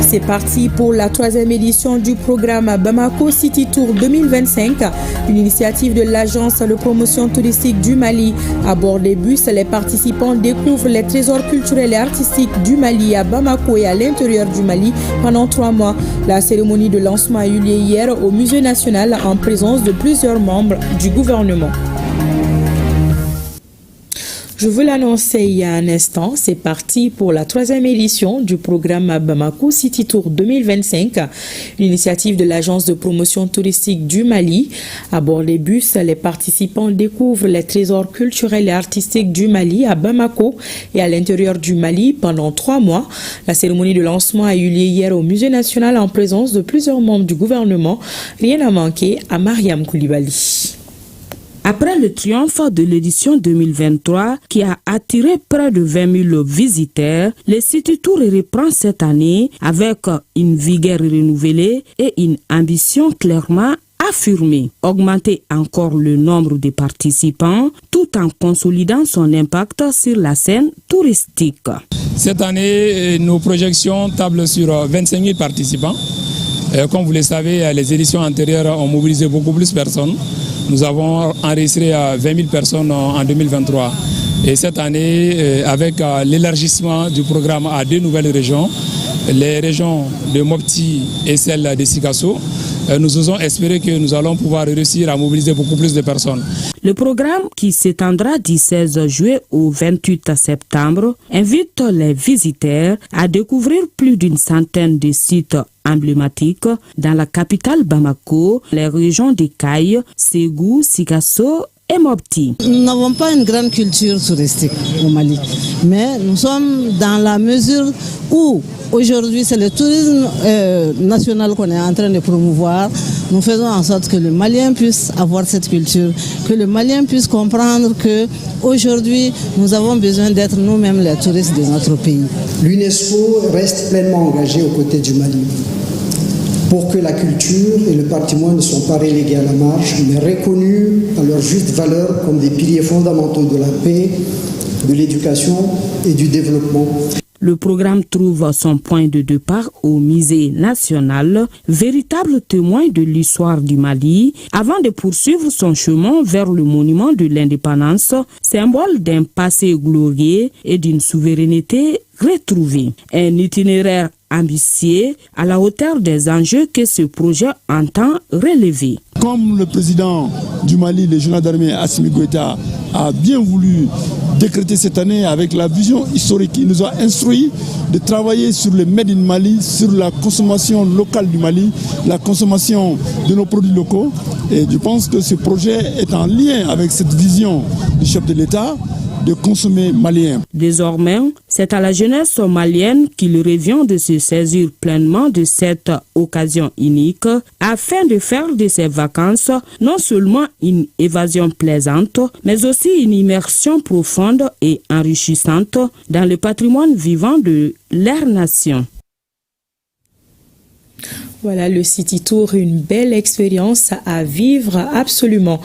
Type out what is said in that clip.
C'est parti pour la 3e édition du programme Bamako City Tour 2025, une initiative de l'Agence de promotion touristique du Mali. À bord des bus, les participants découvrent les trésors culturels et artistiques du Mali à Bamako et à l'intérieur du Mali pendant 3 mois. La cérémonie de lancement a eu lieu hier au Musée national en présence de plusieurs membres du gouvernement. Je vous l'annonçais il y a un instant, c'est parti pour la 3e édition du programme Bamako City Tour 2025, une initiative de l'Agence de promotion touristique du Mali. À bord des bus, les participants découvrent les trésors culturels et artistiques du Mali à Bamako et à l'intérieur du Mali pendant 3 mois. La cérémonie de lancement a eu lieu hier au Musée national en présence de plusieurs membres du gouvernement. Rien à manquer à Mariam Koulibaly. Après le triomphe de l'édition 2023 qui a attiré près de 20 000 visiteurs, le City Tour reprend cette année avec une vigueur renouvelée et une ambition clairement affirmée. Augmenter encore le nombre de participants tout en consolidant son impact sur la scène touristique. Cette année, nos projections tablent sur 25 000 participants. Comme vous le savez, les éditions antérieures ont mobilisé beaucoup plus de personnes. Nous avons enregistré 20 000 personnes en 2023. Et cette année, avec l'élargissement du programme à 2 nouvelles régions, les régions de Mopti et celle de Sikasso, nous osons espérer que nous allons pouvoir réussir à mobiliser beaucoup plus de personnes. Le programme, qui s'étendra du 16 juillet au 28 septembre, invite les visiteurs à découvrir plus d'une centaine de sites emblématiques dans la capitale Bamako, les régions de Kaï, Ségou, Sikasso et Mopti. Nous n'avons pas une grande culture touristique au Mali, mais nous sommes dans la mesure où aujourd'hui c'est le tourisme national qu'on est en train de promouvoir. Nous faisons en sorte que le Malien puisse avoir cette culture, que le Malien puisse comprendre que aujourd'hui nous avons besoin d'être nous-mêmes les touristes de notre pays. L'UNESCO reste pleinement engagée aux côtés du Mali pour que la culture et le patrimoine ne soient pas relégués à la marge, mais reconnus à leur juste valeur comme des piliers fondamentaux de la paix, de l'éducation et du développement. Le programme trouve son point de départ au Musée national, véritable témoin de l'histoire du Mali, avant de poursuivre son chemin vers le monument de l'indépendance, symbole d'un passé glorieux et d'une souveraineté retrouvée. Un itinéraire ambitieux à la hauteur des enjeux que ce projet entend relever. Comme le président du Mali, le général d'armée Assimi Goïta, a bien voulu décréter cette année avec la vision historique, il nous a instruit de travailler sur le Made in Mali, sur la consommation locale du Mali, la consommation de nos produits locaux. Et je pense que ce projet est en lien avec cette vision du chef de l'État de consommer malien. Désormais, c'est à la jeunesse malienne qu'il revient de se saisir pleinement de cette occasion unique afin de faire de ces vacances non seulement une évasion plaisante, mais aussi une immersion profonde et enrichissante dans le patrimoine vivant de leur nation. Voilà le City Tour, une belle expérience à vivre absolument.